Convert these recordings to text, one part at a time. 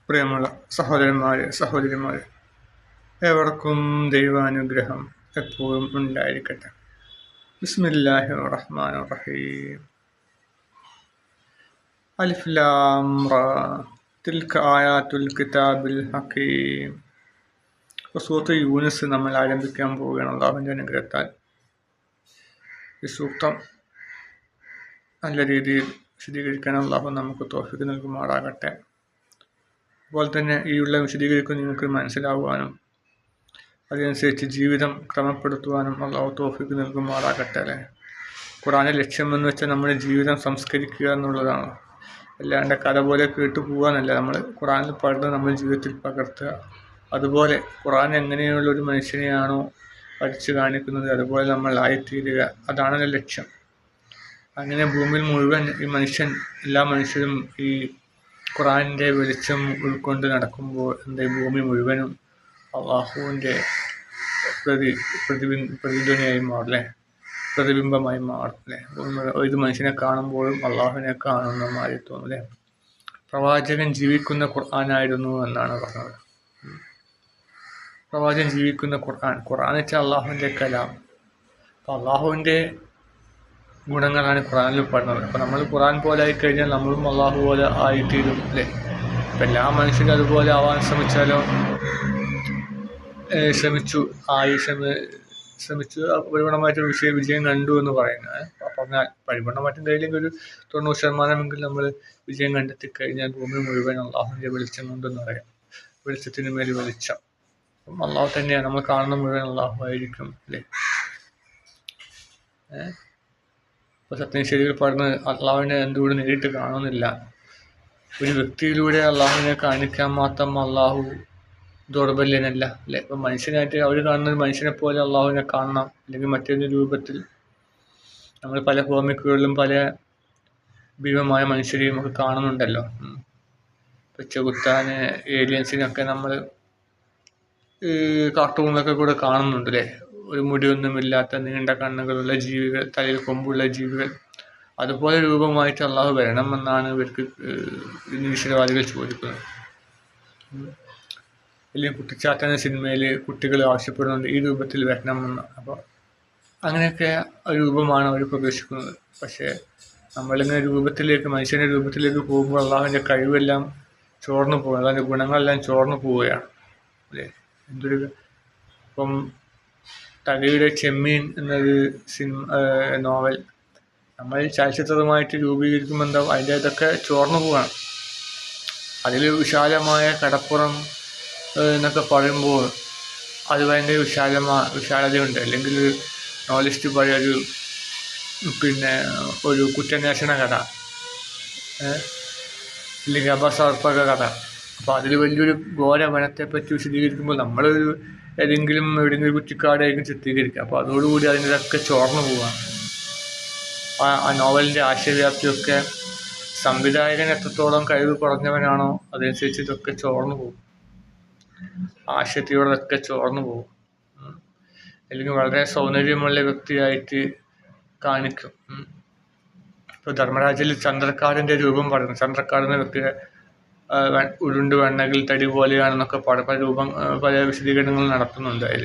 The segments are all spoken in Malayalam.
പ്രിയമുള്ള സഹോദരന്മാരെ, സഹോദരിമാരെ, ഏവർക്കും ദൈവാനുഗ്രഹം എപ്പോഴും ഉണ്ടായിരിക്കട്ടെ. ബിസ്മില്ലാഹിർ റഹ്മാനിർ റഹീം. അലിഫ് ലാം റാ തിൽക ആയാത്തുൽ കിതാബിൽ ഹകീം. സൂറത്ത് യൂനുസ് നമ്മൾ ആരംഭിക്കാൻ പോവുകയാണ് അല്ലാഹുവിൻ്റെ അനുഗ്രഹത്താൽ. ഈ സൂക്തം നല്ല രീതിയിൽ വിശദീകരിക്കാൻ അല്ലാഹു നമുക്ക് തൗഫീഖ് നൽകുമാറാകട്ടെ. അതുപോലെ തന്നെ വിശദീകരിക്കുന്ന നിങ്ങൾക്ക് മനസ്സിലാവുവാനും അതനുസരിച്ച് ജീവിതം ക്രമപ്പെടുത്തുവാനും അല്ലാഹു തൗഫീഖ് നൽകുമാറാകട്ടെ. അല്ലേ, ഖുർആനിലെ ലക്ഷ്യമെന്ന് വെച്ചാൽ നമ്മുടെ ജീവിതം സംസ്കരിക്കുക എന്നുള്ളതാണ്. അല്ലാണ്ട് കഥ പോലെ കേട്ടു പോകാനല്ല, നമ്മൾ ഖുർആനിൽ പഠിത്തം നമ്മുടെ ജീവിതത്തിൽ പകർത്തുക. അതുപോലെ ഖുർആൻ എങ്ങനെയുള്ളൊരു മനുഷ്യനെയാണോ പഠിച്ചു കാണിക്കുന്നത് അതുപോലെ നമ്മൾ ആയിത്തീരുക, അതാണ് ലക്ഷ്യം. അങ്ങനെ ഭൂമിയിൽ മുഴുവൻ എല്ലാ മനുഷ്യരും ഈ ഖുർആനിൻ്റെ വെളിച്ചം ഉൾക്കൊണ്ട് നടക്കുമ്പോൾ ഭൂമി മുഴുവനും അള്ളാഹുവിൻ്റെ പ്രതിധ്വനിയായി മാറില്ലേ, പ്രതിബിംബമായി മാറും അല്ലേ. ഒരു മനുഷ്യനെ കാണുമ്പോഴും അള്ളാഹുവിനെ കാണുന്ന മാറി തോന്നും അല്ലേ. പ്രവാചകൻ ജീവിക്കുന്ന ഖുർആനായിരുന്നു എന്നാണ് പറഞ്ഞത്. പ്രവാചകൻ ജീവിക്കുന്ന ഖുർആൻ വെച്ചാൽ അള്ളാഹുവിൻ്റെ കലാം. അപ്പോൾ അള്ളാഹുവിൻ്റെ ഗുണങ്ങളാണ് ഖുർആനിൽ പറഞ്ഞത്. അപ്പോൾ നമ്മൾ ഖുർആൻ പോലെ ആയിക്കഴിഞ്ഞാൽ നമ്മളും അള്ളാഹു പോലെ ആയിത്തീരും അല്ലേ. അപ്പം എല്ലാ മനുഷ്യരും അതുപോലെ ആവാൻ ശ്രമിച്ചാലോ, ശ്രമിച്ചു പരിപൂർണമായിട്ട് വിജയം കണ്ടു എന്ന് പറയുന്നത്. പറഞ്ഞാൽ പരിപൂർണമായിട്ടും കയ്യിലെങ്കിൽ ഒരു 90% നമ്മൾ വിജയം കണ്ടെത്തിക്കഴിഞ്ഞാൽ ഭൂമി മുഴുവൻ അള്ളാഹുവിൻ്റെ വെളിച്ചം കൊണ്ടെന്ന് പറയാം. വെളിച്ചത്തിന് മേൽ വെളിച്ചം. അപ്പം അള്ളാഹു തന്നെയാണ്, നമ്മൾ കാണുന്ന മുഴുവൻ അള്ളാഹു ആയിരിക്കും അല്ലേ. ഇപ്പോൾ സത്യനിഷേധികൾ പറഞ്ഞ് അള്ളാഹുവിനെ എന്തുകൊണ്ട് നേരിട്ട് കാണുന്നില്ല, ഒരു വ്യക്തിയിലൂടെ അള്ളാഹുവിനെ കാണിക്കാൻ മാത്രം അള്ളാഹു ദൗർബല്യനല്ല അല്ലേ. ഇപ്പം മനുഷ്യനായിട്ട് അവർ കാണുന്നത് മനുഷ്യനെ പോലെ അള്ളാഹുവിനെ കാണണം, അല്ലെങ്കിൽ മറ്റൊരു രൂപത്തിൽ. നമ്മൾ പല കോമിക്കുകളിലും പല ഭീമമായ മനുഷ്യരെയും ഒക്കെ കാണുന്നുണ്ടല്ലോ. ഇപ്പം ചെകുത്താന്, ഏലിയൻസിനൊക്കെ നമ്മൾ കാർട്ടൂണിലൊക്കെ കൂടെ കാണുന്നുണ്ട് അല്ലേ. ഒരു മുടിയൊന്നുമില്ലാത്ത നീണ്ട കണ്ണുകളുള്ള ജീവികൾ, തലയിൽ കൊമ്പുള്ള ജീവികൾ. അതുപോലെ രൂപമായിട്ട് അള്ളാഹു വരണമെന്നാണ് ഇവർക്ക് നിരീശ്വരവാദികൾ ചോദിക്കുന്നത്. അല്ലെങ്കിൽ കുട്ടിച്ചാത്തന സിനിമയിൽ കുട്ടികൾ ആവശ്യപ്പെടുന്നുണ്ട് ഈ രൂപത്തിൽ വരണമെന്ന്. അപ്പോൾ അങ്ങനെയൊക്കെ രൂപമാണ് അവർ പ്രതീക്ഷിക്കുന്നത്. പക്ഷേ നമ്മളിങ്ങനെ മനുഷ്യൻ്റെ രൂപത്തിലേക്ക് പോകുമ്പോൾ അള്ളാഹുവിൻ്റെ കഴിവെല്ലാം ചോർന്നു പോകും, അതിൻ്റെ ഗുണങ്ങളെല്ലാം ചോർന്നു പോവുകയാണ് അല്ലേ. ഇപ്പം തകഴിയുടെ ചെമ്മീൻ എന്നൊരു നോവൽ നമ്മൾ ചലച്ചിത്രമായിട്ട് രൂപീകരിക്കുമ്പോൾ അതിൻ്റെ ഇതൊക്കെ ചോർന്നു പോവുകയാണ്. അതിൽ വിശാലമായ കടപ്പുറം എന്നൊക്കെ പറയുമ്പോൾ അത് ഭയങ്കര വിശാലതയുണ്ട്. അല്ലെങ്കിൽ നോവലിസ്റ്റ് പറയൊരു ഒരു കുറ്റാന്വേഷണ കഥ, അല്ലെങ്കിൽ അപസർപ്പക കഥ. അപ്പോൾ അതിൽ വലിയൊരു ഘോര വനത്തെ പറ്റി വിശദീകരിക്കുമ്പോൾ നമ്മൾ എവിടെയെങ്കിലും കുറ്റിക്കാടായിരിക്കും ചിത്രീകരിക്കുക. അപ്പോൾ അതോടുകൂടി അതിൻ്റെതൊക്കെ ചോർന്നു പോവുകയാണ്. ആ നോവലിൻ്റെ ആശയവ്യാപ്തിയൊക്കെ സംവിധായകൻ എത്രത്തോളം കഴിവ് കുറഞ്ഞവനാണോ അതനുസരിച്ച് ഇതൊക്കെ ചോർന്നു പോകും, ആശയത്തിലൂടെയൊക്കെ ചോർന്നു പോകും. അല്ലെങ്കിൽ വളരെ സൗന്ദര്യമുള്ള വ്യക്തിയായിട്ട് കാണിക്കും. ഇപ്പോൾ ധർമ്മരാജയിൽ ചന്ദ്രക്കാടിൻ്റെ രൂപം പറയുന്നു. ചന്ദ്രക്കാടിൻ്റെ വ്യക്തിയെ ഉരുണ്ട് വെണ്ണകിൽ തടി പോലെയാണെന്നൊക്കെ പല വിശദീകരണങ്ങൾ നടത്തുന്നുണ്ട് അതിൽ.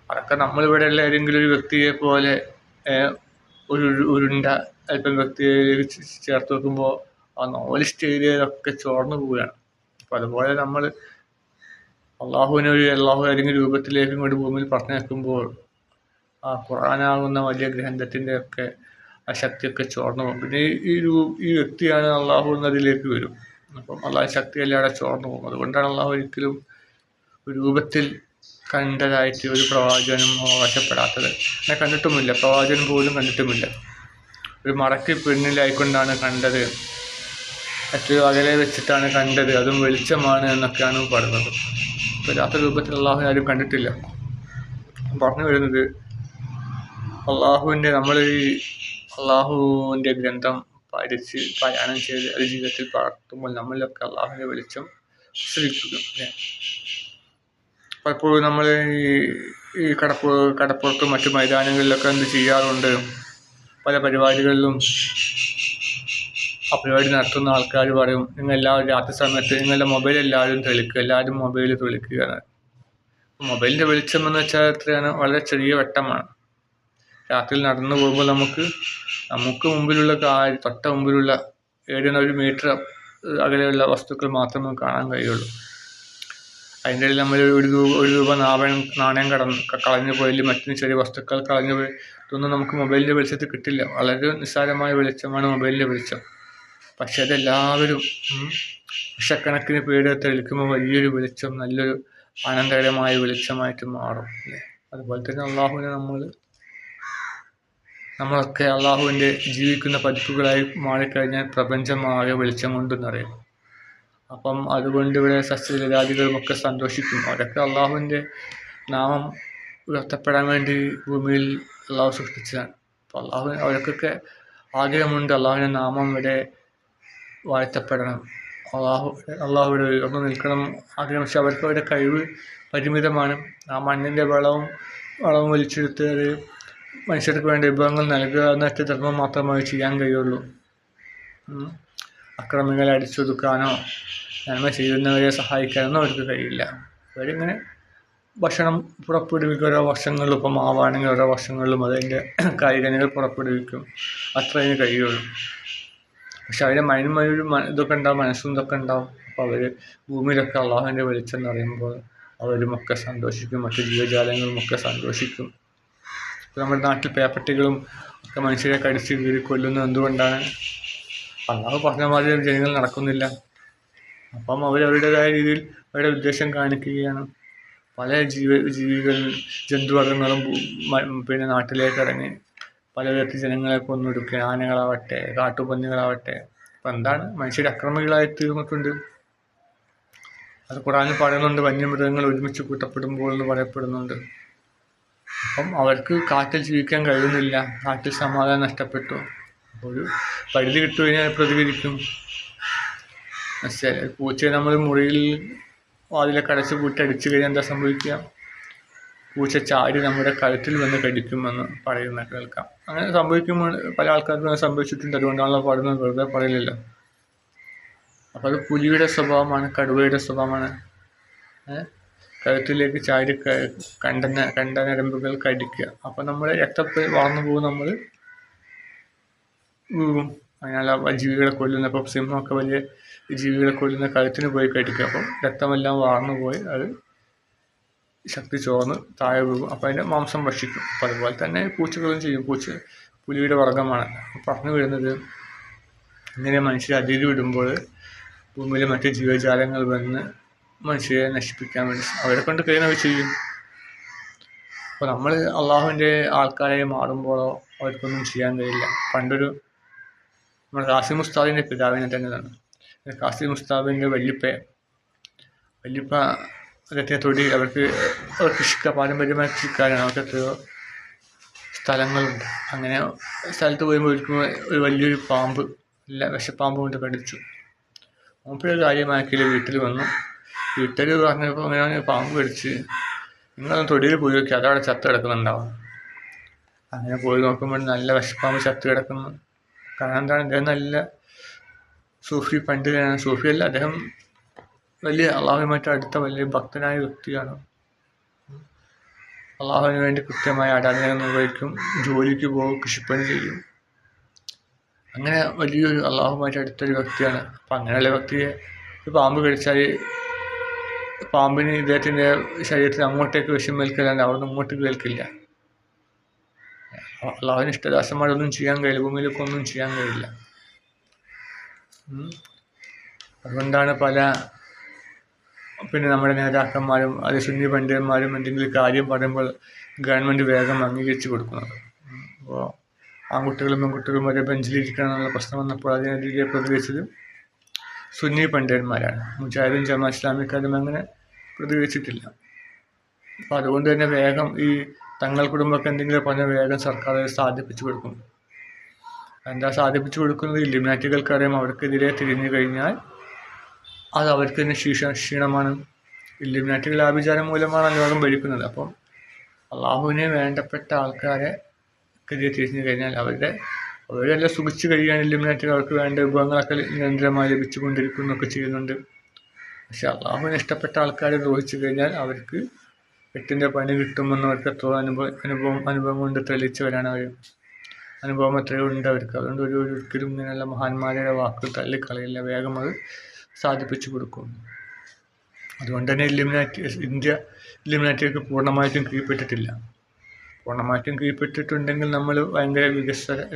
അതൊക്കെ നമ്മളിവിടെയുള്ള ഏതെങ്കിലും ഒരു വ്യക്തിയെ പോലെ ഒരു ഉരുണ്ട അല്പം വ്യക്തിയിലേക്ക് ചേർത്ത് വെക്കുമ്പോൾ ആ നോവലിസ്റ്റ് ഏരിയയിലൊക്കെ ചോർന്നു പോവുകയാണ്. അപ്പം അതുപോലെ നമ്മൾ അള്ളാഹു ഏതെങ്കിലും രൂപത്തിലേക്ക് ഇങ്ങോട്ട് ഭൂമിയിൽ പറഞ്ഞു വെക്കുമ്പോൾ ആ ഖുർആനാകുന്ന വലിയ ഗ്രന്ഥത്തിൻ്റെ ഒക്കെ ആ ശക്തിയൊക്കെ ചോർന്നു പോകും. പിന്നെ ഈ വ്യക്തിയാണ് അള്ളാഹു എന്നതിലേക്ക് വരും. അപ്പം അള്ളാഹു ശക്തിയല്ലാതെ ചോർന്നു പോകും. അതുകൊണ്ടാണ് അള്ളാഹു ഒരിക്കലും ഒരു രൂപത്തിൽ കണ്ടതായിട്ട് ഒരു പ്രവാചകനും അവകാശപ്പെടാത്തത്. എന്നെ കണ്ടിട്ടുമില്ല, പ്രവാചകൻ പോലും കണ്ടിട്ടുമില്ല. ഒരു മറയ്ക്ക് പിന്നിലായിക്കൊണ്ടാണ് കണ്ടത്, എത്രയോ അകലെ വെച്ചിട്ടാണ് കണ്ടത്, അതും വെളിച്ചമാണ് എന്നൊക്കെയാണ് പറയുന്നത്. അപ്പോൾ യഥാർത്ഥ രൂപത്തിൽ അള്ളാഹു ആരും കണ്ടിട്ടില്ല. പറഞ്ഞു വരുന്നത് അള്ളാഹുവിൻ്റെ ഗ്രന്ഥം പഠിച്ച് പാരായണം ചെയ്ത് അത് ജീവിതത്തിൽ പകർത്തുമ്പോൾ നമ്മളിലൊക്കെ അള്ളാഹുവിൻ്റെ വെളിച്ചം ശ്രദ്ധിക്കും അല്ലേ. പലപ്പോഴും നമ്മൾ ഈ കടപ്പുറത്തും മറ്റു മൈതാനങ്ങളിലൊക്കെ എന്ത് ചെയ്യാറുണ്ട്, പല പരിപാടികളിലും ആ പരിപാടി നടത്തുന്ന ആൾക്കാർ പറയും, നിങ്ങൾ എല്ലാവരും രാത്രി സമയത്ത് നിങ്ങളുടെ മൊബൈൽ എല്ലാവരും തെളിക്കുക, എല്ലാവരും മൊബൈൽ തെളിക്കുക. മൊബൈലിൻ്റെ വെളിച്ചം എന്ന് വെച്ചാൽ എത്രയാണ്? വളരെ ചെറിയ വെട്ടമാണ്. രാത്രിയിൽ നടന്നു പോകുമ്പോൾ നമുക്ക് മുമ്പിലുള്ള തൊട്ട മുമ്പിലുള്ള ഏതാണ്ട് 1 മീറ്റർ അകലെയുള്ള വസ്തുക്കൾ മാത്രമേ കാണാൻ കഴിയുള്ളൂ. അതിൻ്റെ ഇടയിൽ നമ്മൾ ഒരു രൂപ നാണയം കളഞ്ഞു പോയാൽ മറ്റു ചെറിയ വസ്തുക്കൾ കളഞ്ഞു പോയി ഇതൊന്നും നമുക്ക് മൊബൈലിൻ്റെ വെളിച്ചത്തിൽ കിട്ടില്ല. വളരെ നിസ്സാരമായ വെളിച്ചമാണ് മൊബൈലിൻ്റെ വെളിച്ചം. പക്ഷെ അതെല്ലാവരും ലക്ഷക്കണക്കിന് പേര് തെളിക്കുമ്പോൾ വലിയൊരു വെളിച്ചം, നല്ലൊരു ആനന്ദകരമായ വെളിച്ചമായിട്ട് മാറും അല്ലേ? അതുപോലെ തന്നെ നമ്മളൊക്കെ അള്ളാഹുവിൻ്റെ ജീവിക്കുന്ന പതിപ്പുകളായി മാറിക്കഴിഞ്ഞാൽ പ്രപഞ്ചമാകെ വെളിച്ചം കൊണ്ട് നിറയും. അപ്പം അതുകൊണ്ട് ഇവിടെ സസ്യലതാദികളുമൊക്കെ സന്തോഷിക്കും. അവരൊക്കെ അള്ളാഹുവിൻ്റെ നാമം ഉയർത്തപ്പെടാൻ വേണ്ടി ഭൂമിയിൽ അള്ളാഹു സൃഷ്ടിച്ചതാണ്. അപ്പോൾ അവർക്കൊക്കെ ആഗ്രഹമുണ്ട് അള്ളാഹുവിൻ്റെ നാമം ഇവിടെ വാഴ്ത്തപ്പെടണം, അള്ളാഹുവിടെ ഉയർന്നു നിൽക്കണം ആഗ്രഹം. പക്ഷെ അവർക്ക് അവരുടെ കഴിവ് പരിമിതമാണ്. ആ മണ്ണിൻ്റെ വളവും വലിച്ചെടുത്ത് അത് മനുഷ്യർക്ക് വേണ്ട വിഭവങ്ങൾ നൽകുക എന്നൊക്കെ ധർമ്മം മാത്രമേ ചെയ്യാൻ കഴിയുള്ളൂ. അക്രമികളെ അടിച്ചൊതുക്കാനോ നന്മ ചെയ്യുന്നവരെ സഹായിക്കാനൊന്നും അവർക്ക് കഴിയില്ല. അവരിങ്ങനെ ഭക്ഷണം പുറപ്പെടുവിക്കും. ഓരോ വർഷങ്ങളിലും ഇപ്പം മാവാണെങ്കിൽ ഓരോ വർഷങ്ങളിലും അതിൻ്റെ കായ്കനികൾ പുറപ്പെടുവിക്കും. അത്രയും കഴിയുള്ളൂ. പക്ഷെ അവരുടെ മൈൻഡ് ഇതൊക്കെ ഉണ്ടാവും, മനസ്സും ഇതൊക്കെ ഉണ്ടാവും. അപ്പോൾ അവർ ഭൂമിയിലൊക്കെ അള്ളാഹുവിൻ്റെ വെളിച്ചം എന്ന് പറയുമ്പോൾ അവരുമൊക്കെ സന്തോഷിക്കും, മറ്റു ജീവജാലങ്ങളുമൊക്കെ സന്തോഷിക്കും. ഇപ്പോൾ നമ്മുടെ നാട്ടിൽ പേപ്പട്ടികളും ഒക്കെ മനുഷ്യരെ കടിച്ച് കീറി കൊല്ലുന്നത് എന്തുകൊണ്ടാണ്? അള്ളാഹു പറഞ്ഞ മാതിരി ജനങ്ങൾ നടക്കുന്നില്ല. അപ്പം അവരവരുടേതായ രീതിയിൽ അവരുടെ ഉദ്ദേശം കാണിക്കുകയാണ്. പല ജന്തുവർഗ്ഗങ്ങളും പിന്നെ നാട്ടിലേക്ക് ഇറങ്ങി പല വിധത്തിൽ ജനങ്ങളെ കൊന്നൊടുക്കുക. ആനകളാവട്ടെ, കാട്ടുപന്നികളാവട്ടെ. അപ്പം എന്താണ്? മനുഷ്യർ അക്രമികളായി തീർന്നിട്ടുണ്ട്. അത് ഖുർആനിൽ പറയുന്നുണ്ട്, വന്യമൃഗങ്ങൾ ഒരുമിച്ച് കൂട്ടപ്പെടുമ്പോൾ എന്ന് പറയപ്പെടുന്നുണ്ട്. അപ്പം അവർക്ക് കാട്ടിൽ ജീവിക്കാൻ കഴിയുന്നില്ല, കാട്ടിൽ സമാധാനം നഷ്ടപ്പെട്ടു. ഒരു പരിധി കിട്ടുകഴിഞ്ഞാൽ പ്രതികരിക്കും. മനസ്സിലായി? പൂച്ചയെ നമ്മൾ മുറിയിൽ വാതിലൊക്കെ അടച്ച് പൂട്ടി അടിച്ചു കഴിഞ്ഞാൽ എന്താ സംഭവിക്കുക? പൂച്ച ചാടി നമ്മുടെ കഴുത്തിൽ വന്ന് കടിക്കുമെന്ന് പറയുന്ന കേൾക്കാം. അങ്ങനെ സംഭവിക്കുമ്പോൾ പല ആൾക്കാർക്കും അത് സംഭവിച്ചിട്ടുണ്ട്. അതുകൊണ്ടാണല്ലോ പറയുന്നത്, വെറുതെ പറയില്ലല്ലോ. അപ്പോൾ അത് പുലിയുടെ സ്വഭാവമാണ്, കടുവയുടെ സ്വഭാവമാണ്. കഴുത്തിലേക്ക് ചാടി കണ്ട നരമ്പുകൾ കടിക്കുക. അപ്പോൾ നമ്മൾ രക്തത്തിൽ വളർന്നു പോകും, നമ്മൾ വീഴും. അതിനാൽ ജീവികളെ കൊല്ലുന്ന, ഇപ്പോൾ സിംഹമൊക്കെ വലിയ ജീവികളെ കൊല്ലുന്ന കഴുത്തിന് പോയി കടിക്കുക. അപ്പം രക്തമെല്ലാം വാർന്നു പോയി അത് ശക്തി ചോർന്ന് താഴെ വീഴും. അപ്പോൾ അതിൻ്റെ മാംസം ഭക്ഷിക്കും. അപ്പോൾ അതുപോലെ തന്നെ പൂച്ചകളും ചെയ്യും. പുലിയുടെ വർഗ്ഗമാണ്. പറഞ്ഞു വരുന്നത്, ഇങ്ങനെ മനുഷ്യരെ അതിര് വിടുമ്പോൾ ഭൂമിയിലെ മറ്റ് ജീവജാലങ്ങൾ വന്ന് മനുഷ്യരെ നശിപ്പിക്കാൻ വേണ്ടി അവരെ കൊണ്ട് കഴിയുന്നവർ ചെയ്യും. അപ്പോൾ നമ്മൾ അള്ളാഹുവിൻ്റെ ആൾക്കാരെ മാറുമ്പോഴോ അവർക്കൊന്നും ചെയ്യാൻ കഴിയില്ല. പണ്ടൊരു നമ്മുടെ കാസിം ഉസ്താദിൻ്റെ പിതാവിനെ തന്നെയാണ്. കാസിം ഉസ്താദിൻ്റെ വല്യപ്പ അതൊക്കെ തൊടി അവർക്ക് പാരമ്പര്യമായ കൃഷിക്കാരാണ്. അവർക്ക് എത്രയോ സ്ഥലങ്ങളുണ്ട്. അങ്ങനെ സ്ഥലത്ത് പോയുമ്പോൾ ഒരു വലിയൊരു പാമ്പ്, വിഷപ്പാമ്പ് കൊണ്ട് കടിച്ചു. മൂപ്പരൊരു കാര്യമാക്കിയില്ല, വീട്ടിൽ വന്നു. വീട്ടിൽ പറഞ്ഞപ്പോൾ അങ്ങനെ പാമ്പ് കടിച്ച്, നിങ്ങളൊന്ന് തൊടിയിൽ പോയി നോക്കി, അതവിടെ ചത്ത് കിടക്കുന്നുണ്ടാവും. അങ്ങനെ പോയി നോക്കുമ്പോൾ നല്ല വിഷപ്പാമ്പ് ചത്ത് കിടക്കുന്നു. കാരണം എന്താണ്? അദ്ദേഹം നല്ല സൂഫി പണ്ഡിതനാണ്. സൂഫിയല്ല, അദ്ദേഹം വലിയ അള്ളാഹുമായിട്ട് അടുത്ത വലിയ ഭക്തനായ വ്യക്തിയാണ്. അള്ളാഹുവിന് വേണ്ടി കൃത്യമായ ആരാധന നിർവഹിക്കും, ജോലിക്ക് പോകും, കൃഷിപ്പണി ചെയ്യും. അങ്ങനെ വലിയൊരു അള്ളാഹുമായിട്ട് അടുത്തൊരു വ്യക്തിയാണ്. അപ്പം അങ്ങനെയുള്ള വ്യക്തിയെ പാമ്പ് കടിച്ചാൽ പാമ്പിന് ഇദ്ദേഹത്തിൻ്റെ ശരീരത്തിൽ അങ്ങോട്ടേക്ക് വിഷം ഏൽക്കലാണ്ട് അവിടെ നിന്ന് ഇങ്ങോട്ടേക്ക് ഏൽക്കില്ല. അള്ളാഹുവിന് ഇഷ്ടദാസന്മാരൊന്നും ചെയ്യാൻ കഴിയില്ല, ഭൂമിയിലൊക്കെ ഒന്നും ചെയ്യാൻ കഴിയില്ല. അതുകൊണ്ടാണ് പിന്നെ നമ്മുടെ നേതാക്കന്മാരും അത് സുന്നി പണ്ഡിതന്മാരും എന്തെങ്കിലും കാര്യം പറയുമ്പോൾ ഗവൺമെൻറ് വേഗം അംഗീകരിച്ച് കൊടുക്കുന്നത്. അപ്പോൾ ആൺകുട്ടികളും പെൺകുട്ടികളും ഒരേ ബെഞ്ചിലിരിക്കണം എന്നുള്ള പ്രശ്നം വന്നപ്പോൾ അതിനെതിരെ പ്രതികരിച്ചത് സുന്നി പണ്ഡിതന്മാരാണ്. മുജാഹിദും ജമാഅത്ത് ഇസ്ലാമിക്കാരും അങ്ങനെ പ്രതികരിച്ചിട്ടില്ല. അപ്പോൾ അതുകൊണ്ട് തന്നെ വേഗം ഈ തങ്ങൾ കുടുംബമൊക്കെ എന്തെങ്കിലും പറഞ്ഞാൽ വേഗം സർക്കാർ സാധിപ്പിച്ചു കൊടുക്കും. എന്താ സാധിപ്പിച്ചു കൊടുക്കുന്നത്? ഇല്ലുമിനാറ്റികൾക്കറിയാം അവർക്കെതിരെ തിരിഞ്ഞു കഴിഞ്ഞാൽ അത് അവർക്ക് തന്നെ ക്ഷീണമാണ്. ഇല്ലുമിനാറ്റികൾ ആഭിചാരം മൂലമാണ് ലോകം ഭരിക്കുന്നത്. അപ്പം അള്ളാഹുവിനെ വേണ്ടപ്പെട്ട ആൾക്കാരെ എതിരെ തിരിഞ്ഞു കഴിഞ്ഞാൽ അവരുടെ അവരെല്ലാം സുഖിച്ച് കഴിയാൻ ഇല്ലുമിനാറ്റികൾ അവർക്ക് വേണ്ട വിഭവങ്ങളൊക്കെ നിരന്തരമായി ലഭിച്ചുകൊണ്ടിരിക്കുന്നൊക്കെ ചെയ്യുന്നുണ്ട്. പക്ഷെ അള്ളാഹുവിനെ ഇഷ്ടപ്പെട്ട ആൾക്കാരെ ദ്രോഹിച്ചു കഴിഞ്ഞാൽ അവർക്ക് എട്ടിൻ്റെ പണി കിട്ടുമെന്ന് അവർക്ക് എത്ര അനുഭവം കൊണ്ട് തെളിയിച്ചവരാണ് അവർ. അനുഭവം എത്രയോ ഉണ്ട് അവർക്ക്. അതുകൊണ്ട് ഒരിക്കലും ഇങ്ങനെയുള്ള മഹാന്മാരുടെ വാക്കുകൾ തള്ളിക്കളയില്ല, വേഗം അത് സാധിപ്പിച്ചു കൊടുക്കും. അതുകൊണ്ട് തന്നെ ഇന്ത്യ ഇല്ലുമിനാറ്റികൾക്ക് പൂർണ്ണമായിട്ടും കീഴ്പ്പെട്ടിട്ടില്ല. പൂർണ്ണമായിട്ടും കീഴ്പ്പെട്ടിട്ടുണ്ടെങ്കിൽ നമ്മൾ ഭയങ്കര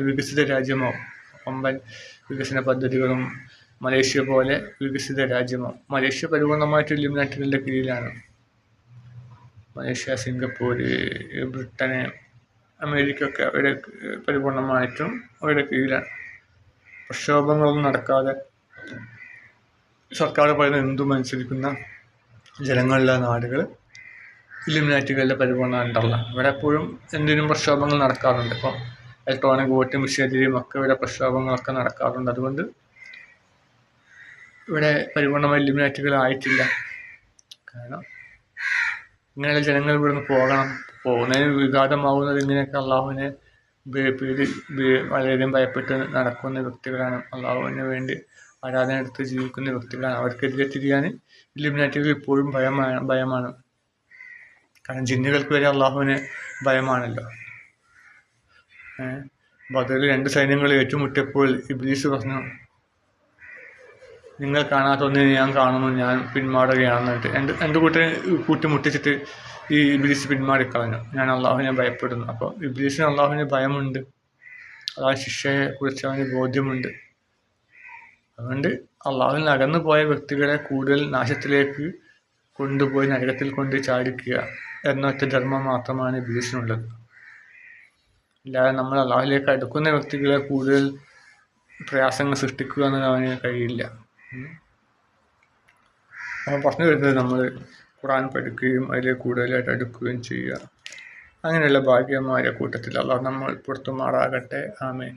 വികസിത രാജ്യമാവും. വമ്പൻ വികസന പദ്ധതികളും മലേഷ്യ പോലെ വികസിത രാജ്യമാവും. മലേഷ്യ പരിപൂർണമായിട്ട് ഇല്ലുമിനാറ്റികളുടെ കീഴിലാണ്. മലേഷ്യ, സിംഗപ്പൂർ, ബ്രിട്ടന്, അമേരിക്ക ഒക്കെ അവരുടെ പരിപൂർണമായിട്ടും അവരുടെ കീഴിലാണ്. പ്രക്ഷോഭങ്ങളൊന്നും നടക്കാതെ സർക്കാർ പറയുന്ന എന്തും അനുസരിക്കുന്ന ജനങ്ങളുള്ള നാടുകൾ ഇല്ലുമിനാറ്റികളുടെ പരിപൂർണ്ണ അണ്ടറിലാണ്. ഇവിടെ എപ്പോഴും എന്തിനും പ്രക്ഷോഭങ്ങൾ നടക്കാറുണ്ട്. ഇപ്പോൾ ഇലക്ട്രോണിക് വോട്ട് മെഷീനെതിരെയും ഒക്കെ ഇവിടെ പ്രക്ഷോഭങ്ങളൊക്കെ നടക്കാറുണ്ട്. അതുകൊണ്ട് ഇവിടെ പരിപൂർണ്ണമായി ഇല്ലുമിനാറ്റികളായിട്ടില്ല. കാരണം ഇങ്ങനെയുള്ള ജനങ്ങൾ ഇവിടുന്ന് പോകണം. പോകുന്നതിന് വിഘാതമാവുന്നത് ഇങ്ങനെയൊക്കെ അള്ളാഹുവിനെ വളരെയധികം ഭയപ്പെട്ട് നടക്കുന്ന വ്യക്തികളാണ്. അള്ളാഹുവിന് വേണ്ടി ആരാധന എടുത്ത് ജീവിക്കുന്ന വ്യക്തികളാണ്. അവർക്കെതിരെ തിരിയാൻ ഇല്ലുമിനാറ്റികൾ ഇപ്പോഴും ഭയമാണ്. കാരണം ജിന്നുകൾക്ക് വരെ അള്ളാഹുവിന് ഭയമാണല്ലോ. ബദറിൽ 2 സൈന്യങ്ങൾ ഏറ്റുമുട്ടിയപ്പോൾ ഇബ്ലീസ് പറഞ്ഞു, നിങ്ങൾ കാണാത്ത ഒന്നിനെ ഞാൻ കാണുന്നു, ഞാൻ പിന്മാറുകയാണെന്നിട്ട് രണ്ട് കൂട്ടിമുട്ടിച്ചിട്ട് ഈ ഇബ്ലീസ് പിന്മാറിക്കളഞ്ഞു. ഞാൻ അള്ളാഹുവിനെ ഭയപ്പെടുന്നു. അപ്പോൾ ഇബ്ലീസിന് അള്ളാഹുവിന് ഭയമുണ്ട്. അള്ളാഹു ശിക്ഷയെക്കുറിച്ച് അവന് ബോധ്യമുണ്ട്. അതുകൊണ്ട് അള്ളാഹുവിൽ അകന്നു പോയ വ്യക്തികളെ കൂടുതൽ നാശത്തിലേക്ക് കൊണ്ടുപോയി നരകത്തിൽ കൊണ്ട് ചാടിക്കുക എന്നൊറ്റ ധർമ്മം മാത്രമാണ് ഇബ്ലീസിനുള്ളത്. അല്ലാതെ നമ്മൾ അള്ളാഹുവിലേക്ക് അടുക്കുന്ന വ്യക്തികളെ കൂടുതൽ പ്രയാസങ്ങൾ സൃഷ്ടിക്കുക എന്നത് അവന് കഴിയില്ല. അവൻ പറഞ്ഞു വരുന്നത് നമ്മൾ ഖുർആൻ പഠിക്കുകയും അതിലേക്ക് കൂടുതലായിട്ട് അടുക്കുകയും ചെയ്യുക. അങ്ങനെയുള്ള ഭാഗ്യമായ കൂട്ടത്തിൽ അള്ളാഹു നമ്മൾ പുറത്തുമാറാകട്ടെ. ആമേൻ.